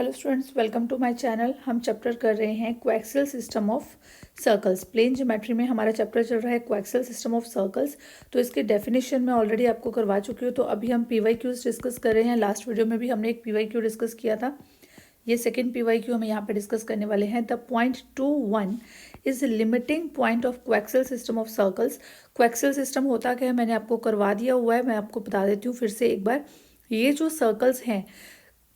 Hello students, welcome to my channel. हम chapter कर रहे हैं coaxial system of circles. Plane geometry में हमारा चैप्टर चल रहा है कोएक्सियल सिस्टम ऑफ सर्कल्स। तो इसकी डेफिनेशन मैं ऑलरेडी आपको करवा चुकी हूँ। तो अभी हम पीवाईक्यूज डिस्कस कर रहे हैं। लास्ट वीडियो में भी हमने एक पीवाईक्यू डिस्कस किया था। ये सेकेंड पीवाईक्यू हम यहाँ पे डिस्कस करने वाले हैं। The point 2.1 is limiting point of coaxial system of circles. Coaxial system होता क्या है मैंने आपको करवा दिया हुआ है, मैं आपको बता देती हूँ फिर से एक बार। ये जो सर्कल्स हैं,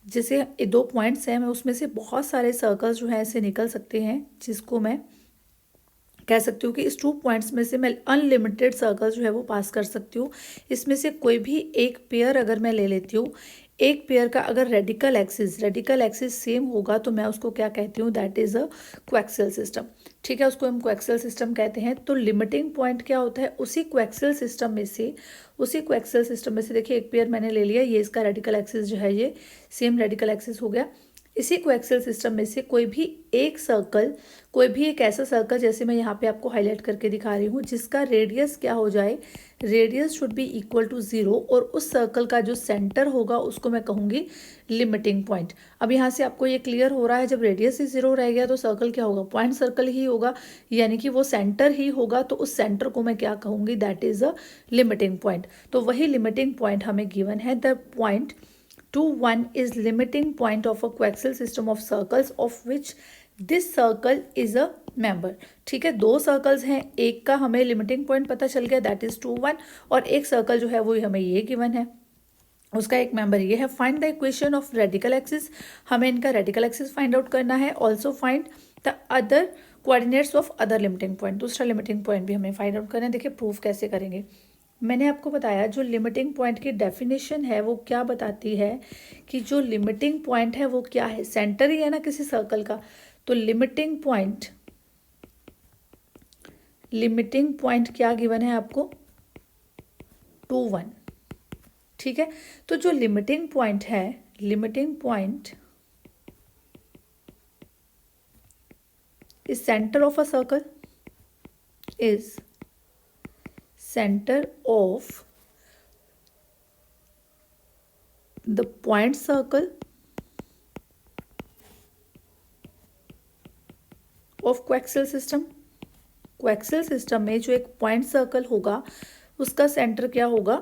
जैसे दो पॉइंट्स हैं, मैं उसमें से बहुत सारे सर्कल्स जो हैं ऐसे निकल सकते हैं, जिसको मैं कह सकती हूँ कि इस 2 पॉइंट्स में से मैं अनलिमिटेड सर्कल्स जो है वो पास कर सकती हूँ। इसमें से कोई भी एक पेयर अगर मैं ले लेती हूँ, एक पेयर का अगर रेडिकल एक्सिस सेम होगा तो मैं उसको क्या कहती हूँ, that is a coaxial system. ठीक है, उसको हम कोएक्सियल सिस्टम कहते हैं। तो लिमिटिंग पॉइंट क्या होता है, उसी कोएक्सियल सिस्टम में से देखिए एक पेयर मैंने ले लिया, ये इसका रेडिकल एक्सिस जो है ये सेम रेडिकल एक्सिस हो गया। इसी कोएक्सियल सिस्टम में से कोई भी एक ऐसा सर्कल, जैसे मैं यहाँ पे आपको हाईलाइट करके दिखा रही हूँ, जिसका रेडियस क्या हो जाए, radius should be equal to 0, और उस सर्कल का जो सेंटर होगा उसको मैं कहूँगी लिमिटिंग पॉइंट। अब यहाँ से आपको ये क्लियर हो रहा है, जब रेडियस ही 0 रह गया तो सर्कल क्या होगा, पॉइंट सर्कल ही होगा, यानी कि वो सेंटर ही होगा। तो उस सेंटर को मैं क्या कहूँगी, that is a limiting point. तो वही लिमिटिंग पॉइंट हमें गिवन है। The point 2.1 is limiting point of a coaxial system of circles of which this circle is a member। ठीक है, दो सर्कल्स हैं, एक का हमें लिमिटिंग पॉइंट पता चल गया दैट इज 2.1, और एक सर्कल जो है वो हमें ये गिवन है, उसका एक मेंबर ये है। Find the equation of radical axis, हमें इनका रेडिकल एक्सिस फाइंड आउट करना है। Also find the other coordinates of other limiting point, दूसरा लिमिटिंग पॉइंट भी हमें फाइंड आउट करना है। देखिए प्रूफ कैसे करेंगे। मैंने आपको बताया जो लिमिटिंग पॉइंट की डेफिनेशन है वो क्या बताती है कि जो लिमिटिंग पॉइंट है वो क्या है, सेंटर ही है ना किसी सर्कल का। तो लिमिटिंग पॉइंट क्या गिवन है आपको, 2.1। ठीक है, तो जो लिमिटिंग पॉइंट है, limiting point is centre of a circle, is center of the point circle of coaxial system। Coaxial system में जो एक पॉइंट सर्कल होगा उसका सेंटर क्या होगा,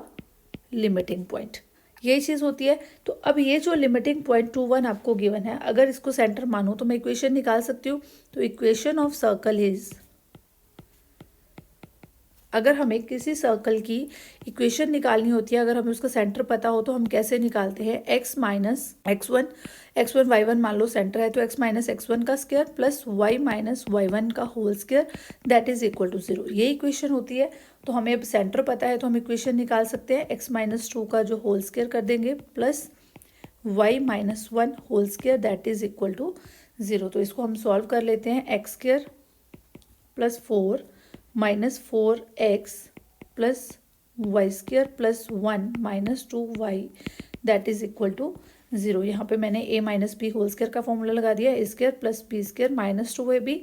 लिमिटिंग पॉइंट, यही चीज़ होती है। तो अब ये जो लिमिटिंग पॉइंट 2.1 आपको गिवन है, अगर इसको सेंटर मानूं तो मैं इक्वेशन निकाल सकती हूँ। तो इक्वेशन ऑफ सर्कल इज, अगर हमें किसी सर्कल की इक्वेशन निकालनी होती है, अगर हमें उसका सेंटर पता हो तो हम कैसे निकालते हैं, x माइनस x1 y1 मान लो सेंटर है, तो x माइनस x1 का square plus y minus y1 का whole square that is equal to 0, ये इक्वेशन होती है। तो हमें अब सेंटर पता है तो हम इक्वेशन निकाल सकते हैं, x माइनस 2 का जो होल स्क्वायर कर देंगे plus y minus 1 whole square that is equal to 0। तो इसको हम सॉल्व कर लेते हैं, X square plus 4 minus 4x plus Y square plus 1 minus 2y that is equal to 0। यहाँ पे मैंने a minus B whole square का फॉर्मूला लगा दिया, a स्क्र plus B square minus 2ab,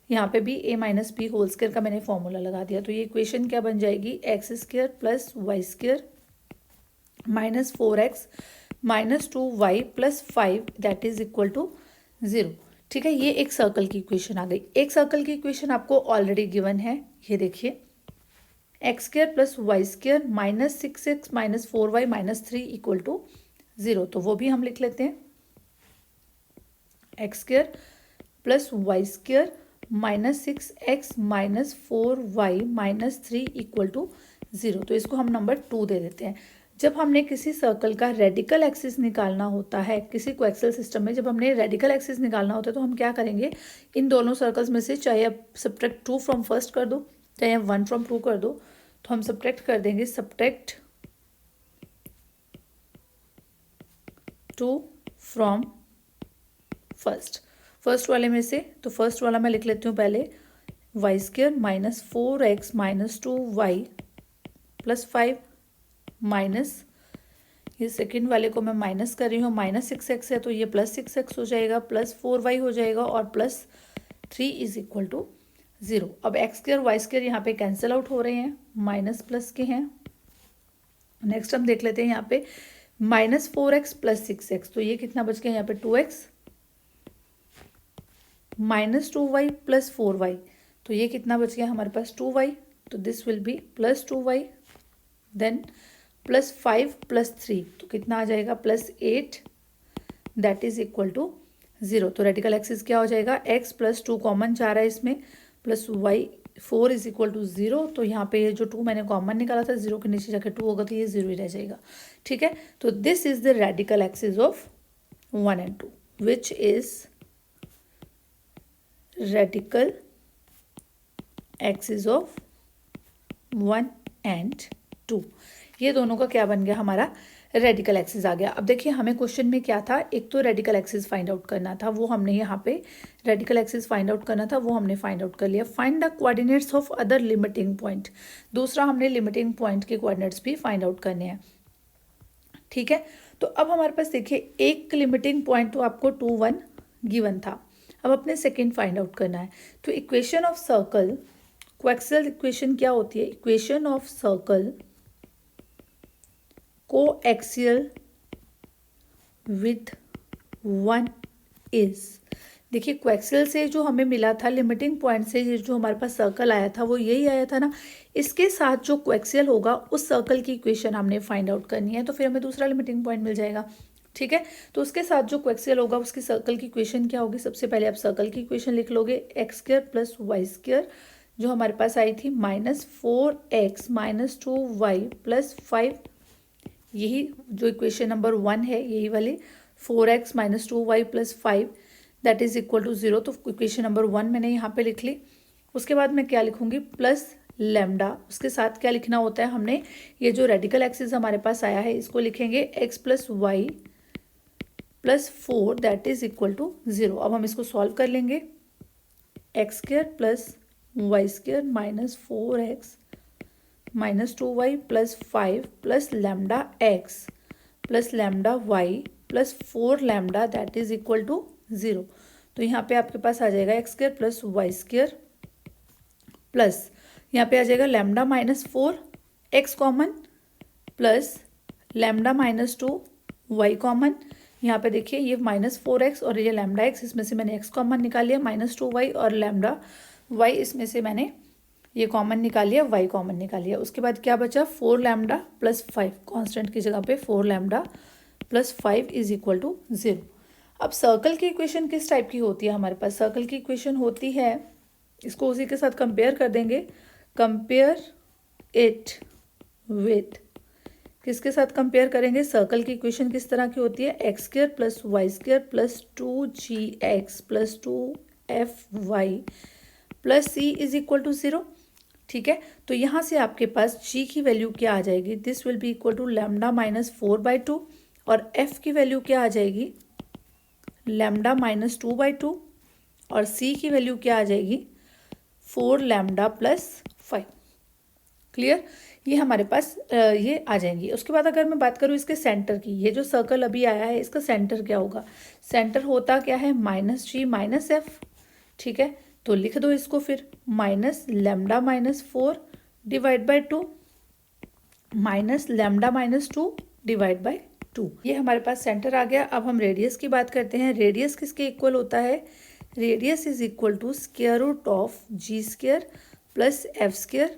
यहाँ पे भी a minus B whole square का मैंने फॉर्मूला लगा दिया। तो ये इक्वेशन क्या बन जाएगी, X square plus Y square minus 4x minus 2y plus 5 that is equal to 0। ठीक है, ये एक सर्कल की इक्वेशन आ गई। एक सर्कल की इक्वेशन आपको ऑलरेडी गिवन है, ये देखिए, X square plus Y square minus 6x minus 4y minus 3 equal to 0। तो वो भी हम लिख लेते हैं, X square plus Y square minus 6x minus 4y minus 3 equal to 0। तो इसको हम नंबर 2 दे देते हैं। जब हमने किसी सर्कल का रेडिकल एक्सिस निकालना होता है, किसी कोएक्सियल सिस्टम में जब हमने रेडिकल एक्सिस निकालना होता है तो हम क्या करेंगे, इन दोनों सर्कल्स में से चाहे आप सब्ट्रैक्ट 2 फ्रॉम फर्स्ट कर दो, चाहे आप 1 फ्रॉम 2 कर दो, तो हम सब्ट्रैक्ट कर देंगे, सब्ट्रैक्ट 2 फ्रॉम फर्स्ट वाले में से। तो फर्स्ट वाला मैं लिख लेती हूँ पहले, Y square minus 4x minus 2y plus 5 minus, ये सेकेंड वाले को मैं माइनस कर रही हूँ, माइनस 6x है तो ये प्लस 6x हो जाएगा, प्लस 4y हो जाएगा और प्लस 3 इज इक्वल टू 0। अब एक्स स्क्र वाई स्क्र यहाँ पे कैंसिल आउट हो रहे हैं, माइनस प्लस के हैं। नेक्स्ट हम देख लेते हैं यहाँ पे -4x प्लस 6x, तो ये कितना बच गया यहाँ पे 2x, -2y प्लस 4y, तो ये कितना बच गया हमारे पास 2y, तो this will be plus 2y, then plus 5 plus 3, तो कितना आ जाएगा +8, दैट इज इक्वल टू 0। तो रेडिकल एक्सिस क्या हो जाएगा, x प्लस 2 कॉमन जा रहा है इसमें, plus y 4 is equal to 0, तो यहाँ पे ये जो 2 मैंने कॉमन निकाला था 0 के नीचे जाकर 2 होगा तो ये 0 ही रह जाएगा। ठीक है, तो this is the radical axis of 1 and 2, which is radical axis of 1 and 2। ये दोनों का क्या बन गया, हमारा रेडिकल एक्सिस आ गया। अब देखिए हमें क्वेश्चन में क्या था, एक तो रेडिकल एक्सिस फाइंड आउट करना था, वो हमने यहाँ पे रेडिकल एक्सिस फाइंड आउट करना था, वो हमने फाइंड आउट कर लिया। Find the coordinates of other limiting point, दूसरा हमने लिमिटिंग पॉइंट के कोऑर्डिनेट्स भी फाइंड आउट करने हैं। ठीक है, तो अब हमारे पास देखिए एक लिमिटिंग पॉइंट तो आपको 2, 1 गिवन था, अब अपने सेकेंड फाइंड आउट करना है। तो equation of circle, coaxial equation क्या होती है, equation of circle coaxial with 1 is, देखिए कोएक्सियल से जो हमें मिला था लिमिटिंग पॉइंट से, ये जो हमारे पास सर्कल आया था वो यही आया था ना, इसके साथ जो कोएक्सियल होगा उस सर्कल की इक्वेशन हमने फाइंड आउट करनी है, तो फिर हमें दूसरा लिमिटिंग पॉइंट मिल जाएगा। ठीक है, तो उसके साथ जो कोएक्सियल होगा उसकी सर्कल की इक्वेशन क्या होगी, सबसे पहले आप सर्कल की इक्वेशन लिख लोगे, x² प्लस y² जो हमारे पास आई थी -4x - 2y प्लस 5, यही जो इक्वेशन नंबर 1 है यही वाली 4x - 2y plus 5 that is equal to 0, तो इक्वेशन नंबर 1 मैंने यहाँ पे लिख ली। उसके बाद मैं क्या लिखूंगी, प्लस लैम्डा, उसके साथ क्या लिखना होता है हमने, ये जो रेडिकल एक्सिस हमारे पास आया है इसको लिखेंगे x plus y plus 4 that is equal to 0। अब हम इसको सॉल्व कर लेंगे, x² plus y² minus 4x minus 2y plus 5 plus lambda x plus lambda y plus 4 lambda that is equal to 0। तो यहाँ पे आपके पास आ जाएगा x² प्लस y² प्लस यहाँ पे आ जाएगा lambda minus 4 x common plus lambda minus 2 y common, यहाँ पे देखिए ये -4x और ये लैम्डा x, इसमें से मैंने x कॉमन निकाल लिया, -2y और लैम्डा y इसमें से मैंने ये कॉमन निकाल लिया, y कॉमन निकाल लिया। उसके बाद क्या बचा, 4 लैम्डा प्लस 5, कॉन्स्टेंट की जगह पे 4 lambda plus 5 is equal to 0। अब सर्कल की इक्वेशन किस टाइप की होती है हमारे पास, सर्कल की इक्वेशन होती है, इसको उसी के साथ कंपेयर कर देंगे, कंपेयर इट विथ, किसके साथ कंपेयर करेंगे, सर्कल की इक्वेशन किस तरह की होती है, x² plus y² plus 2gx plus 2fy plus c is equal to 0। ठीक है, तो यहाँ से आपके पास g की वैल्यू क्या आ जाएगी, this will be equal to lambda minus 4/2 और f की वैल्यू क्या आ जाएगी, लैम्डा माइनस 2/2 और c की वैल्यू क्या आ जाएगी, 4 लैम्डा प्लस 5। क्लियर, ये हमारे पास ये आ जाएंगी। उसके बाद अगर मैं बात करूँ इसके सेंटर की, ये जो सर्कल अभी आया है इसका सेंटर क्या होगा, सेंटर होता क्या है, -g माइनस f। ठीक है, तो लिख दो इसको फिर, minus lambda minus 4 divide by 2 minus lambda minus 2 divide by 2, ये हमारे पास सेंटर आ गया। अब हम रेडियस की बात करते हैं, रेडियस किसके इक्वल होता है, radius is equal to square root of g² plus f²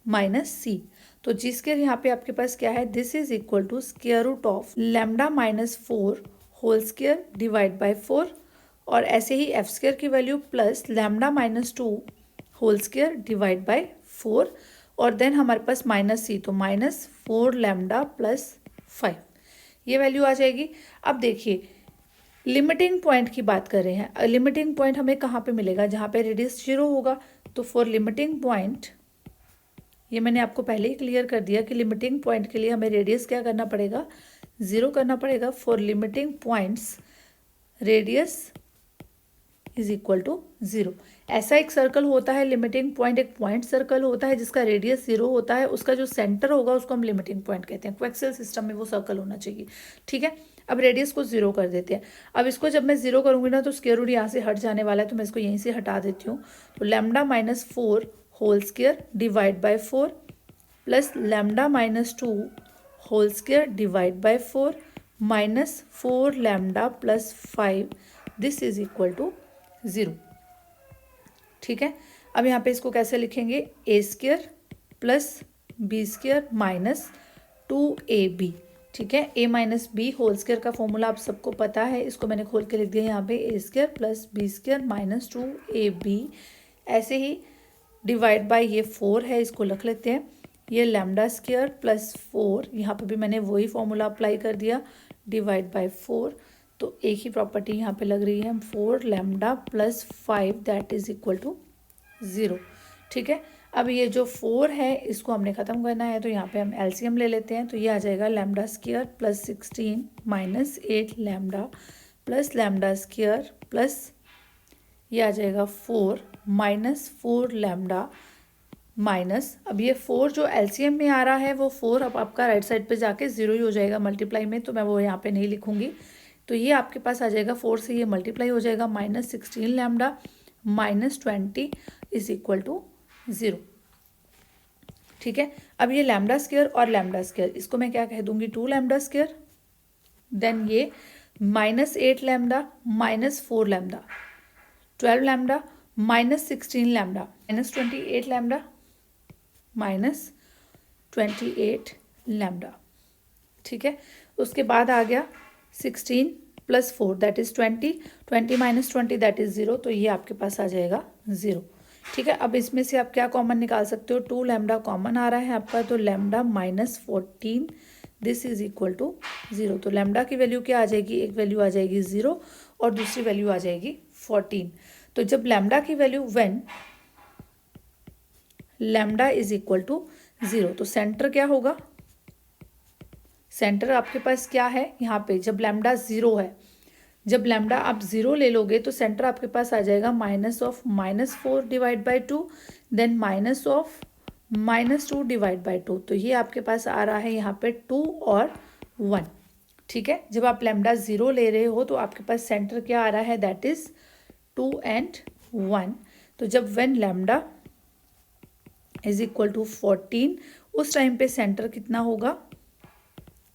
minus c। तो g² यहाँ पे आपके पास क्या है, this is equal to square root of lambda minus 4 whole square divide by 4 और ऐसे ही f² की वैल्यू plus lambda minus 2 whole square divide by 4 और देन हमारे पास माइनस c, तो माइनस 4 लैम्डा प्लस 5 ये वैल्यू आ जाएगी। अब देखिए लिमिटिंग पॉइंट की बात कर रहे हैं, लिमिटिंग पॉइंट हमें कहाँ पे मिलेगा, जहाँ पे रेडियस 0 होगा। तो फॉर लिमिटिंग पॉइंट, ये मैंने आपको पहले ही क्लियर कर दिया कि लिमिटिंग पॉइंट के लिए हमें रेडियस क्या करना पड़ेगा, 0 करना पड़ेगा। For limiting points radius is equal to 0। ऐसा एक सर्कल होता है लिमिटिंग पॉइंट, एक पॉइंट सर्कल होता है जिसका रेडियस 0 होता है, उसका जो सेंटर होगा उसको हम लिमिटिंग पॉइंट कहते हैं। कोएक्सियल सिस्टम में वो सर्कल होना चाहिए। ठीक है, अब रेडियस को 0 कर देते हैं। अब इसको जब मैं 0 करूँगी ना तो स्क्वायर रूट यहाँ से हट जाने वाला है, तो मैं इसको यहीं से हटा देती हूँ। तो lambda minus 4 whole square divide by 4 plus lambda minus 2 whole square divide by 4 minus 4 lambda plus 5 this is equal to 0। ठीक है, अब यहाँ पे इसको कैसे लिखेंगे, A square plus B square minus 2ab। ठीक है, a minus B whole square का फॉर्मूला आप सबको पता है, इसको मैंने खोल के लिख दिया यहाँ पे, A square plus B square minus 2ab। ऐसे ही डिवाइड बाय ये 4 है, इसको लिख लेते हैं, ये लैम्डा स्क्वायर प्लस 4, यहाँ पे भी मैंने वही फॉर्मूला अप्लाई कर दिया, डिवाइड बाय 4। तो एक ही प्रॉपर्टी यहाँ पे लग रही है, 4 lambda plus 5 that is equal to 0। ठीक है, अब ये जो 4 है इसको हमने ख़त्म करना है, तो यहाँ पे हम एलसीएम ले लेते हैं। तो ये आ जाएगा lambda square plus 16 minus 8 lambda plus lambda square plus ये आ जाएगा 4 माइनस 4 लैम्डा माइनस, अब ये 4 जो एलसीएम में आ रहा है वो 4 अब आपका राइट साइड पे जाके 0 ही हो जाएगा मल्टीप्लाई में, तो मैं वो यहाँ पे नहीं लिखूँगी। तो ये आपके पास आ जाएगा 4 से ये मल्टीप्लाई हो जाएगा, minus 16 lambda minus 20 is equal to 0। ठीक है, अब ये लैम्डा स्क्वायर और लैम्डा स्क्वायर इसको मैं क्या कह दूंगी, 2 लैम्डा स्क्वायर, देन ये minus 8 lambda minus 4 lambda 12 lambda minus 16 lambda minus 28 lambda minus 28 lambda. ठीक है, उसके बाद आ गया 16 plus 4 that is 20, 20 minus 20 that is 0, तो ये आपके पास आ जाएगा 0। ठीक है, अब इसमें से आप क्या कॉमन निकाल सकते हो, 2 लैम्डा कॉमन आ रहा है आपका, तो lambda minus 14 this is equal to 0। तो लैम्डा की वैल्यू क्या आ जाएगी, एक वैल्यू आ जाएगी 0 और दूसरी वैल्यू आ जाएगी 14। तो जब लैम्डा की value when lambda is equal to 0, तो सेंटर क्या होगा, सेंटर आपके पास क्या है यहाँ पे, जब लैम्डा 0 है, जब लैम्डा आप 0 ले लोगे तो सेंटर आपके पास आ जाएगा minus of minus 4 divide by 2, then minus of minus 2 divide by 2। तो ये आपके पास आ रहा है यहाँ पे 2 और 1। ठीक है, जब आप लैम्डा 0 ले रहे हो तो आपके पास सेंटर क्या आ रहा है, दैट इज 2 एंड 1। तो जब when lambda is equal to 14 उस टाइम पे सेंटर कितना होगा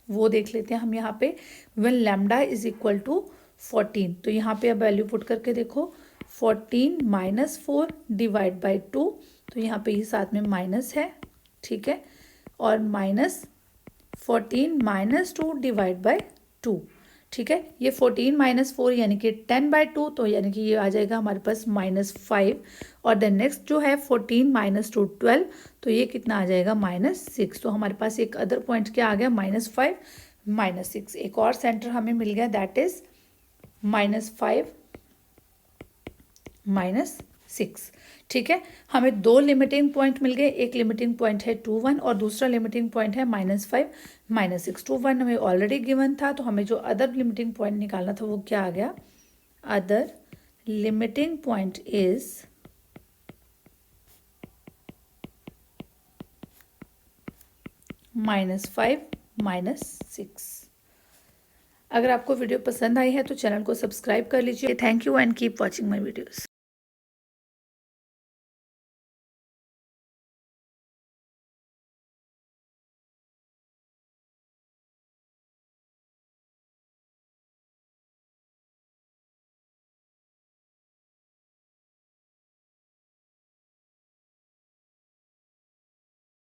वो देख लेते हैं हम यहाँ पे, when lambda is equal to 14। तो यहाँ पे अब वैल्यू पुट करके देखो, 14 माइनस 4 डिवाइड बाई 2, तो यहाँ पे ये साथ में माइनस है। ठीक है, और माइनस 14 माइनस 2 डिवाइड बाई 2। ठीक है, ये 14 माइनस 4 यानी कि 10 बाई 2, तो यानी कि ये आ जाएगा हमारे पास माइनस 5। और देन नेक्स्ट जो है 14 माइनस 2 12, तो ये कितना आ जाएगा माइनस 6। तो हमारे पास एक अदर पॉइंट क्या आ गया, माइनस 5 माइनस 6, एक और सेंटर हमें मिल गया, दैट इज माइनस 5 माइनस 6। ठीक है, हमें 2 लिमिटिंग पॉइंट मिल गए, एक लिमिटिंग पॉइंट है 2 1 और दूसरा लिमिटिंग पॉइंट है माइनस 5 माइनस 6। 2 1 हमें ऑलरेडी गिवन था, तो हमें जो अदर लिमिटिंग पॉइंट निकालना था वो क्या आ गया, अदर लिमिटिंग पॉइंट इज -5 -6। अगर आपको वीडियो पसंद आई है तो चैनल को सब्सक्राइब कर लीजिए। Thank you and keep watching my videos.